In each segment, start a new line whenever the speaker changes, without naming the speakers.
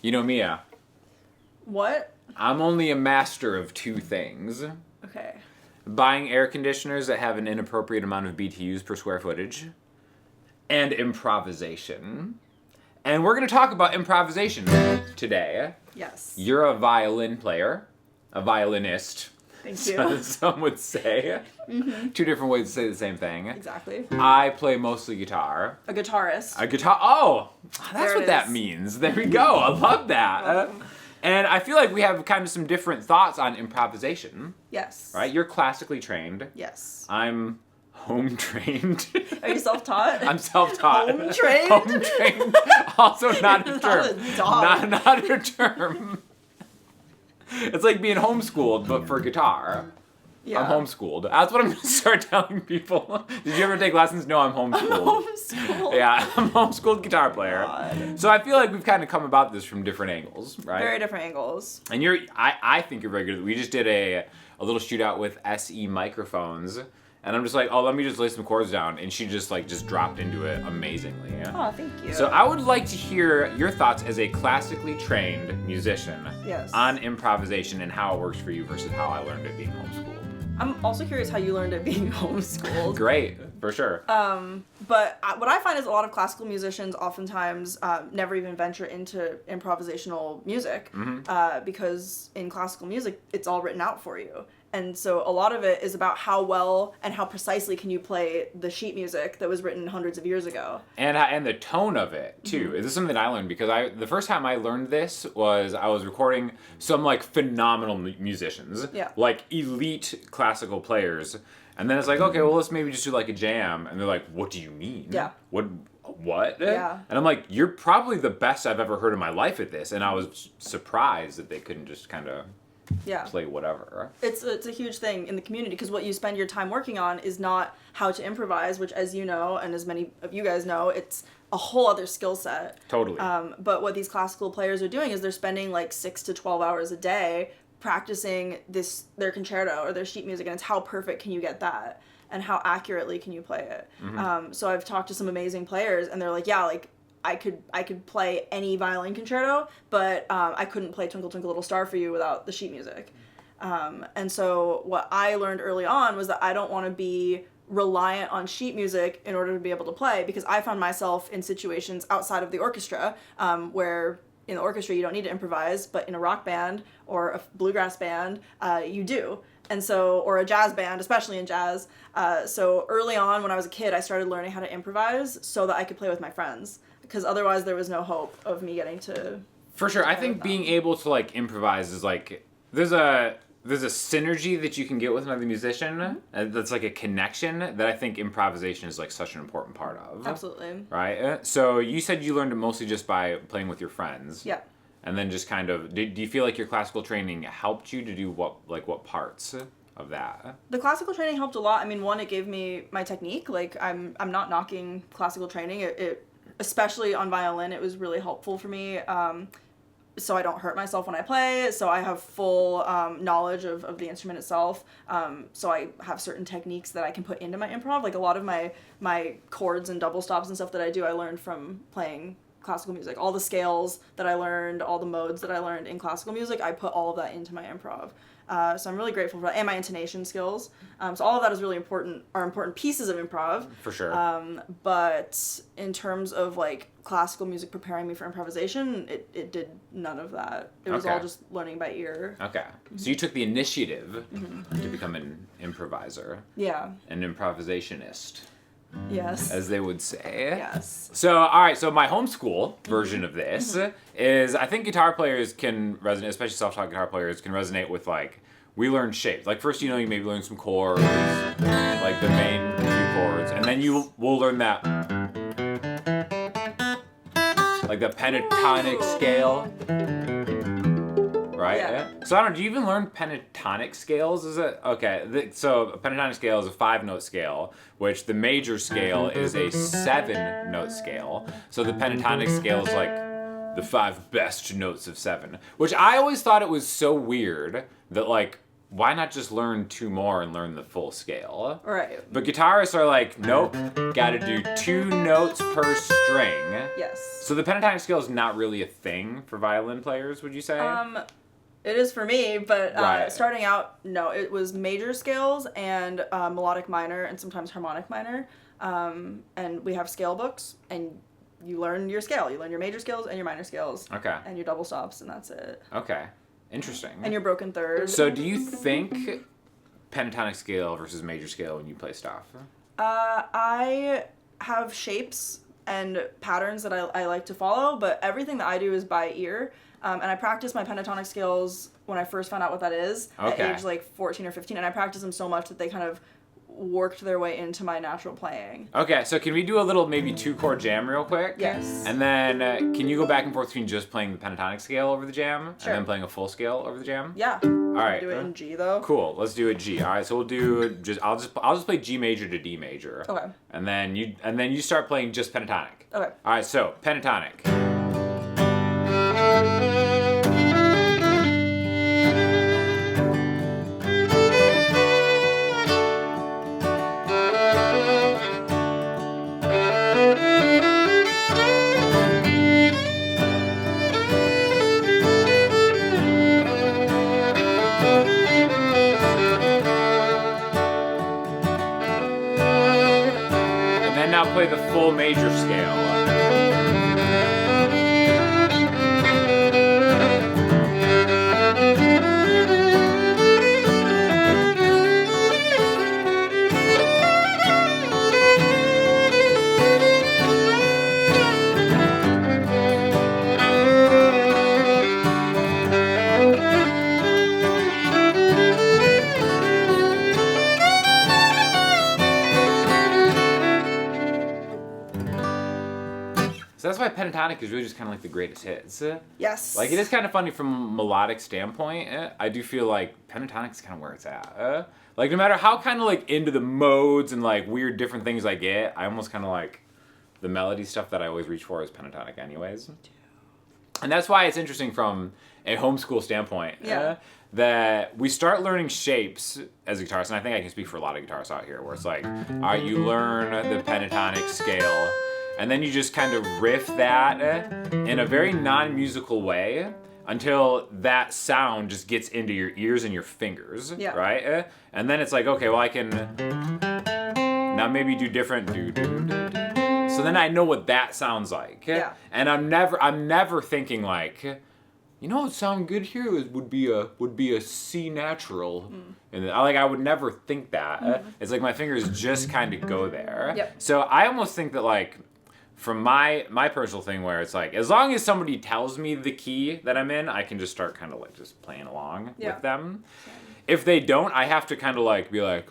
You know, Mia,
What?
I'm only a master of two things.
Okay.
Buying air conditioners that have an inappropriate amount of BTUs per square footage, and improvisation. And we're going to talk about improvisation today.
Yes.
You're a violin player, a violinist.
Thank you.
Some would say.
Mm-hmm.
Two different ways to say the same thing.
Exactly.
I play mostly guitar.
A guitarist.
A guitar. Oh, that's
There
what
it
that
is.
means. There we go. I love that. And I feel like we have kind of some different thoughts on improvisation.
Yes.
Right? You're classically trained.
Yes.
I'm home trained.
Are you self-taught?
I'm self-taught.
Home trained?
Home trained. Also not a term.
Not a dog.
Not a term. It's like being homeschooled, but for guitar.
Yeah.
I'm homeschooled. That's what I'm going to start telling people. Did you ever take lessons? No, I'm homeschooled.
Homeschooled.
Yeah, I'm a homeschooled guitar player.
God.
So I feel like we've kind of come about this from different angles, right?
Very different angles.
And I think you're very good. We just did a little shootout with SE microphones. And I'm just like, oh, let me just lay some chords down. And she just dropped into it amazingly.
Oh, thank you.
So I would like to hear your thoughts as a classically trained musician
Yes.
on improvisation and how it works for you versus how I learned it being homeschooled.
I'm also curious how you learned it being homeschooled.
Great, for sure.
But what I find is a lot of classical musicians oftentimes never even venture into improvisational music because in classical music, it's all written out for you. And so a lot of it is about how well and how precisely can you play the sheet music that was written hundreds of years ago.
And the tone of it, too. This is something that I learned because the first time I learned this was I was recording some, phenomenal musicians.
Yeah.
Elite classical players. And then it's like, okay, well, let's maybe just do, a jam. And they're like, what do you mean?
Yeah.
What?
Yeah.
And I'm like, you're probably the best I've ever heard in my life at this. And I was surprised that they couldn't just kind of play whatever.
It's a huge thing in the community because what you spend your time working on is not how to improvise, which, as you know, and as many of you guys know, it's a whole other skill set.
Totally.
But what these classical players are doing is they're spending 6 to 12 hours a day practicing their concerto or their sheet music, and it's how perfect can you get that and how accurately can you play it.
Mm-hmm.
So I've talked to some amazing players and they're like, I could play any violin concerto, but I couldn't play Twinkle Twinkle Little Star for You without the sheet music. And so what I learned early on was that I don't want to be reliant on sheet music in order to be able to play, because I found myself in situations outside of the orchestra where in the orchestra you don't need to improvise, but in a rock band or a bluegrass band you do. And so, or a jazz band, especially in jazz. So early on when I was a kid, I started learning how to improvise so that I could play with my friends. Because otherwise there was no hope of me getting to...
For sure. I think being able to improvise is there's a synergy that you can get with another musician that's a connection that I think improvisation is such an important part of.
Absolutely.
Right? So you said you learned it mostly just by playing with your friends.
Yeah.
And then just kind of, do you feel like your classical training helped you to do what parts of that?
The classical training helped a lot. I mean, one, it gave me my technique. I'm not knocking classical training. It especially on violin, it was really helpful for me. So I don't hurt myself when I play. So I have full knowledge of the instrument itself. So I have certain techniques that I can put into my improv. A lot of my chords and double stops and stuff that I do, I learned from playing classical music. All the scales that I learned, all the modes that I learned in classical music, I put all of that into my improv. So I'm really grateful for that, and my intonation skills. So all of that is really important, are important pieces of improv.
For sure.
But in terms of classical music preparing me for improvisation, it did none of that. It was all just learning by ear.
Okay. So you took the initiative to become an improviser.
Yeah.
An improvisationist.
Yes.
As they would say.
Yes.
So, all right. So my homeschool version of this is, I think guitar players can resonate, especially self-taught guitar players can resonate with we learn shapes. First, you maybe learn some chords, the main few chords, and then you will learn that, the pentatonic scale. Right?
Yeah.
So I don't know, do you even learn pentatonic scales? Is it? Okay. So a pentatonic scale is a 5-note scale, which the major scale is a 7-note scale. So the pentatonic scale is the 5 best notes of 7. Which I always thought it was so weird that why not just learn 2 more and learn the full scale?
Right.
But guitarists are like, nope, gotta do 2 notes per string.
Yes.
So the pentatonic scale is not really a thing for violin players, would you say?
It is for me, but
Right.
starting out, no, it was major scales and melodic minor and sometimes harmonic minor. And we have scale books, and you learn your scale. You learn your major scales and your minor scales.
Okay.
And your double stops, and that's it.
Okay. Interesting.
And your broken third.
So do you think pentatonic scale versus major scale when you play stuff?
I have shapes and patterns that I like to follow, but everything that I do is by ear. And I practiced my pentatonic scales when I first found out what that is
Okay.
at age like 14 or 15, and I practiced them so much that they kind of worked their way into my natural playing.
Okay, so can we do a little maybe 2-chord jam real quick?
Yes.
And then can you go back and forth between just playing the pentatonic scale over the jam
Sure.
and then playing a full scale over the jam?
Yeah.
All right.
Do it in G though.
Cool. Let's do a G. All right. So we'll do just I'll just play G major to D major.
Okay.
And then you start playing just pentatonic.
Okay.
All right. So pentatonic. And then now play the full major scale. So that's why pentatonic is really just kind of like the greatest hits.
Yes.
Like it is kind of funny from a melodic standpoint. I do feel like pentatonic is kind of where it's at. Like no matter how kind of like into the modes and like weird different things I get, I almost kind of like the melody stuff that I always reach for is pentatonic anyways. And that's why it's interesting from a homeschool standpoint.
Yeah.
That we start learning shapes as a guitarist, and I think I can speak for a lot of guitarists out here, where it's like, all right, you learn the pentatonic scale, and then you just kind of riff that in a very non-musical way until that sound just gets into your ears and your fingers,
Yeah.
right? And then it's like, okay, well I can now maybe do different do. So then I know what that sounds like.
Yeah.
And I'm never thinking like, you know what would sound good here would be a C natural. And I would never think that. It's like my fingers just kind of go there.
Yep.
So I almost think that like from my personal thing where it's like as long as somebody tells me the key that I'm in, I can just start kind of like just playing along with them. If they don't, I have to kind of like be like,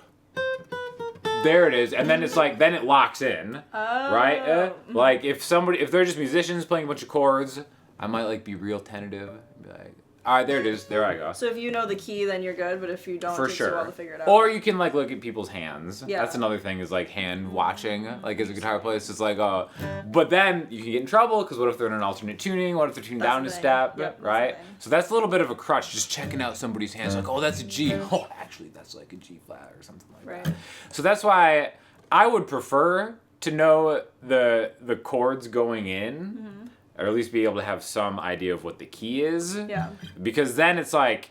there it is, and then it's like then it locks in, right? Like if they're just musicians playing a bunch of chords, I might like be real tentative and be like, all right, there it is, there I go.
So if you know the key, then you're good, but if you don't,
For
it takes you a
sure.
while to figure it out.
Or you can like look at people's hands.
Yeah.
That's another thing is like hand watching. Like as a guitar player, it's like but then you can get in trouble because what if they're in an alternate tuning? What if they're tuned
That's
down
the
a
thing.
step?
Yep, that's the
right.
thing.
So that's a little bit of a crutch, just checking out somebody's hands. Like, oh, that's a G. Oh, actually, that's like a G flat or something like that.
Right.
So that's why I would prefer to know the chords going in. Or at least be able to have some idea of what the key is.
Yeah.
Because then it's like,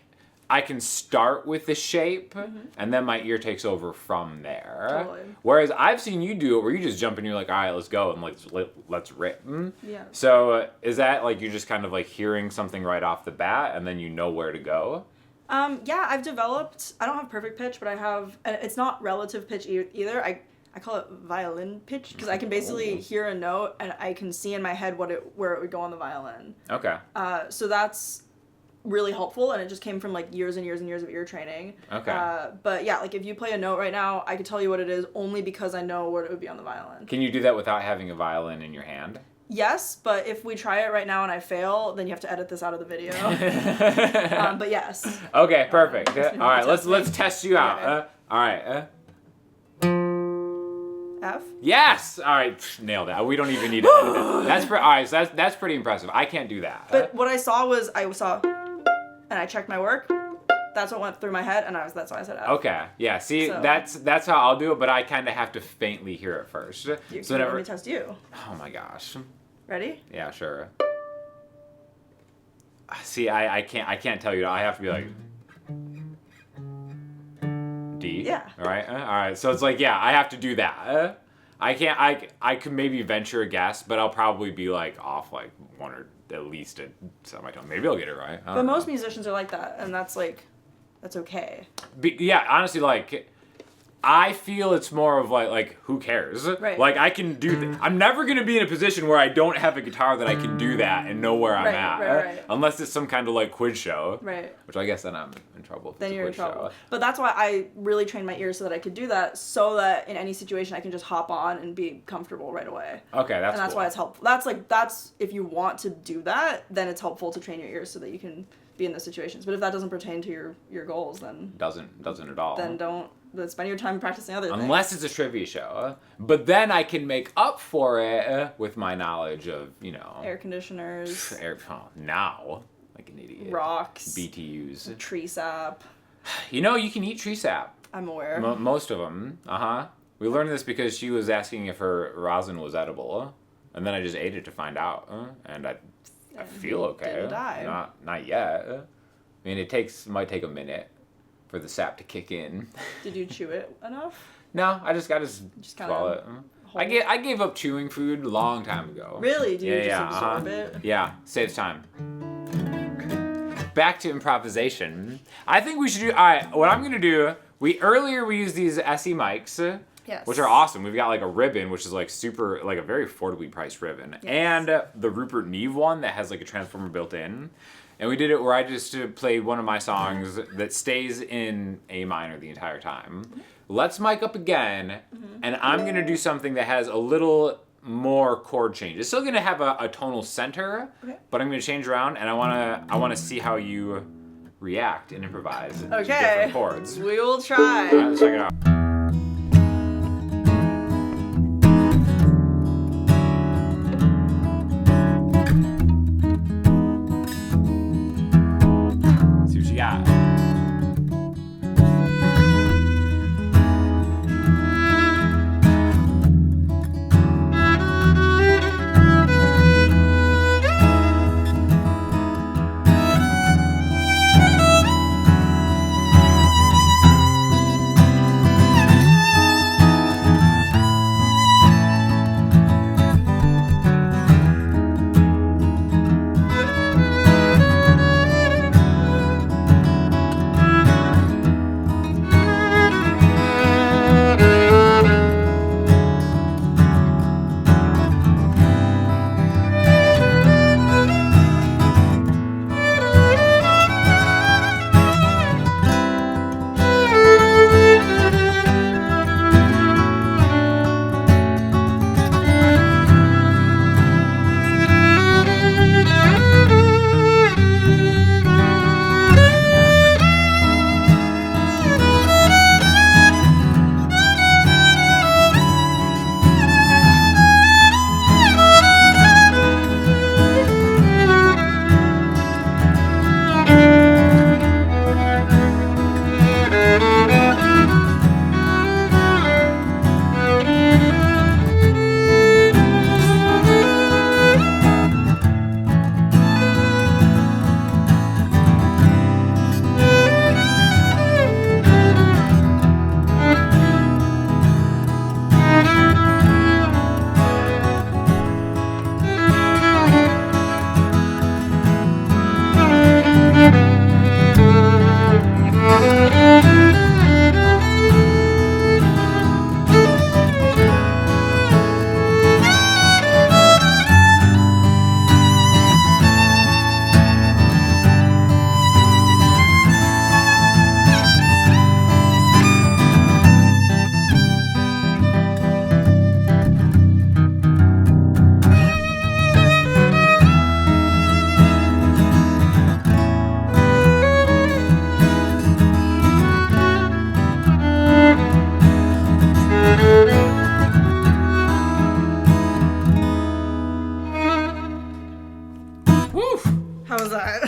I can start with the shape, and then my ear takes over from there.
Totally.
Whereas I've seen you do it where you just jump and you're like, all right, let's go, and let's rip.
Yeah.
So is that like you're just kind of like hearing something right off the bat, and then you know where to go?
Yeah, I've developed, I don't have perfect pitch, but I have, and it's not relative pitch either. I call it violin pitch because I can basically hear a note and I can see in my head where it would go on the violin.
Okay.
So that's really helpful, and it just came from like years and years and years of ear training.
Okay.
But yeah, like if you play a note right now, I could tell you what it is only because I know where it would be on the violin.
Can you do that without having a violin in your hand?
Yes, but if we try it right now and I fail, then you have to edit this out of the video. But yes.
Okay, perfect.
Just
All right,
test
let's
me.
test you out.
Okay.
All right.
F.
Yes! All right, nailed it. We don't even need to edit it. That's all right. So that's pretty impressive. I can't do that.
But what I saw, and I checked my work, that's what went through my head, and that's why I said F.
Okay. Yeah. See,
So-
that's how I'll do it, but I kind of have to faintly hear it first.
Let me test you.
Oh my gosh.
Ready?
Yeah. Sure. See, I can't tell you. I have to be like D.
Yeah.
All right. All right. So it's like, yeah, I have to do that. I can't. I could maybe venture a guess, but I'll probably be like off like one or at least a semitone. Maybe I'll get it right.
But most musicians are like that, and that's okay.
Yeah, honestly, like, I feel it's more of like who cares?
Right.
Like, I can do that. I'm never going to be in a position where I don't have a guitar that I can do that and know where I'm at.
Right.
Unless it's some kind of, like, quiz show.
Right.
Which I guess then I'm in trouble if
Then
it's a
you're in
quiz
trouble.
show.
But that's why I really trained my ears so that I could do that, so that in any situation I can just hop on and be comfortable right away.
Okay, that's
And that's
cool.
why it's helpful. That's if you want to do that, then it's helpful to train your ears so that you can be in those situations. But if that doesn't pertain to your goals, then
Doesn't at all.
then don't spend your time practicing other things.
Unless it's a trivia show. But then I can make up for it with my knowledge of,
Air conditioners,
now, like an idiot.
rocks,
BTUs.
tree sap.
You can eat tree sap.
I'm aware.
Most of them. We learned this because she was asking if her rosin was edible, and then I just ate it to find out, and I feel okay.
Didn't die.
Not yet. I mean, might take a minute for the sap to kick in.
Did you chew it enough?
No, I just gotta
Just kinda
swallow it. I gave up chewing food a long time ago.
Really? Do you just
yeah,
absorb it?
Yeah, saves time. Back to improvisation. I think we should do. All right, what I'm gonna do. Earlier we used these SE mics.
Yes.
Which are awesome. We've got like a ribbon, which is like super, like a very affordably priced ribbon.
Yes.
And the Rupert Neve one that has like a transformer built in. And we did it where I just played one of my songs that stays in A minor the entire time. Let's mic up again, and I'm going to do something that has a little more chord change. It's still going to have a tonal center, but I'm going to change around, and I want to see how you react and improvise to different chords.
We will try.
All right, let's check it out. See what you got.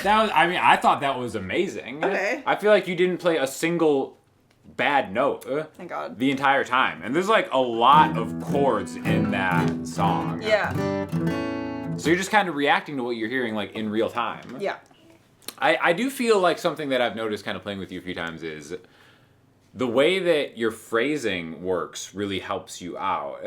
I thought that was amazing.
Okay.
I feel like you didn't play a single bad note
Thank God.
the entire time. And there's like a lot of chords in that song.
Yeah.
So you're just kind of reacting to what you're hearing like in real time.
Yeah.
I do feel like something that I've noticed kind of playing with you a few times is the way that your phrasing works really helps you out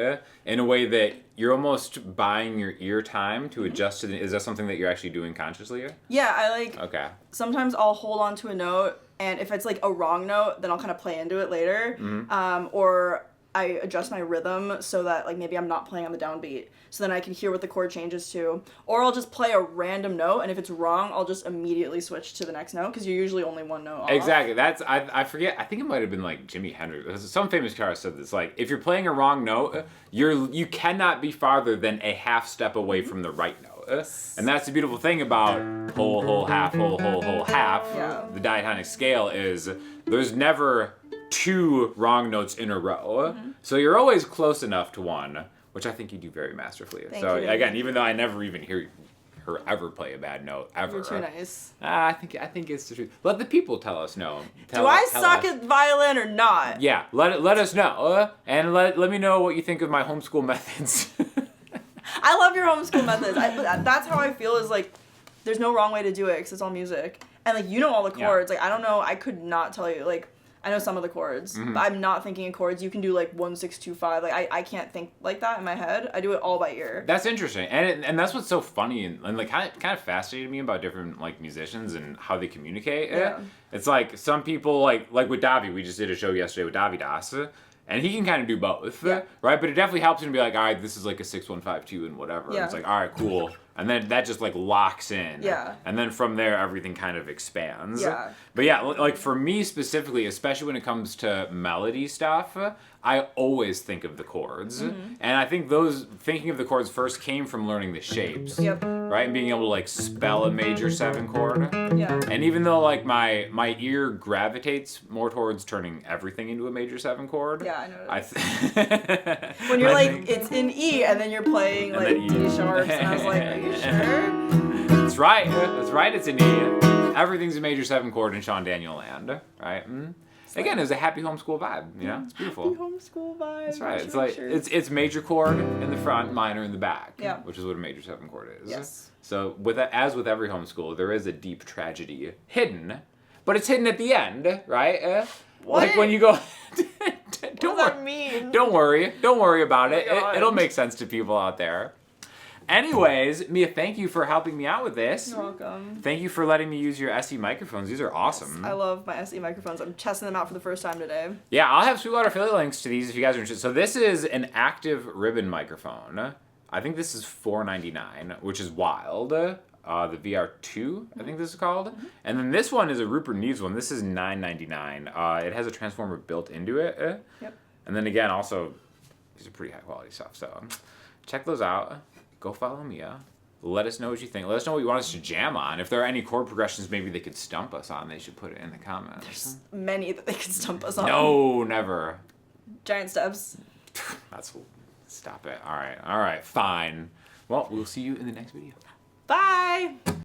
in a way that you're almost buying your ear time to adjust to the, is that something that you're actually doing consciously?
Yeah, I like,
Okay.
sometimes I'll hold on to a note, and if it's like a wrong note, then I'll kind of play into it later. Or I adjust my rhythm so that like maybe I'm not playing on the downbeat, so then I can hear what the chord changes to. Or I'll just play a random note, and if it's wrong, I'll just immediately switch to the next note because you're usually only one note off.
Exactly. That's I forget. I think it might have been like Jimi Hendrix. Some famous guitarist said this. Like, if you're playing a wrong note, you cannot be farther than a half step away from the right note. And that's the beautiful thing about whole, whole, half, whole, whole, whole, half.
Yeah.
The diatonic scale is there's never two wrong notes in a row. So you're always close enough to one, which I think you do very masterfully.
Thank
so
you.
again, even though I never even hear her ever play a bad note ever.
You're too nice.
I think it's the truth. Let the people tell us no.
Do I suck at violin or not?
Yeah, let us know, and let me know what you think of my homeschool methods.
I love your homeschool methods. That's how I feel, is like, there's no wrong way to do it because it's all music. And like, you know all the chords. Like, I don't know, I could not tell you, like, I know some of the chords, but I'm not thinking in chords. You can do like 1, 6, 2, 5. Like, I can't think like that in my head. I do it all by ear.
That's interesting, and that's what's so funny and like kind of fascinated me about different like musicians and how they communicate.
Yeah.
It's like some people like with Davi. We just did a show yesterday with Davi Das. And he can kind of do both, right? But it definitely helps him to be like, all right, this is like a 6-1-5-2 and whatever.
Yeah.
It's like, all right, cool. And then that just like locks in.
Yeah.
And then from there, everything kind of expands.
Yeah.
But yeah, like for me specifically, especially when it comes to melody stuff, I always think of the chords. And I think thinking of the chords first came from learning the shapes.
Yep.
Right? And being able to like spell a major 7 chord.
Yeah.
And even though like my ear gravitates more towards turning everything into a major 7 chord.
Yeah, I know.
When
When you're like, it's in E, and then you're playing like
then
D sharps, and I was like, are you sure?
That's right. That's right. It's an E. Everything's a major 7 chord in Sean Daniel land, right? Again, it was a happy homeschool vibe. You know, it's beautiful.
Happy homeschool vibe.
That's right. It's like it's major chord in the front, minor in the back.
Yeah.
Which is what a major 7 chord is.
Yes.
So as with every homeschool, there is a deep tragedy hidden, but it's hidden at the end, right?
What?
Like when you go.
What does that mean?
Don't worry about it.
God.
It'll make sense to people out there. Anyways, Mia, thank you for helping me out with this.
You're welcome.
Thank you for letting me use your SE microphones. These are awesome.
I love my SE microphones. I'm testing them out for the first time today.
Yeah, I'll have Sweetwater affiliate links to these if you guys are interested. So this is an active ribbon microphone. I think this is $4.99, which is wild. The VR2, I think this is called. And then this one is a Rupert Neves one. This is $9.99. It has a transformer built into it.
Yep.
And then again, also, these are pretty high quality stuff. So check those out. Go follow Mia. Let us know what you think. Let us know what you want us to jam on. If there are any chord progressions maybe they could stump us on, they should put it in the comments.
There's many that they could stump us on.
No, never.
Giant steps.
Stop it. All right, fine. Well, we'll see you in the next video.
Bye!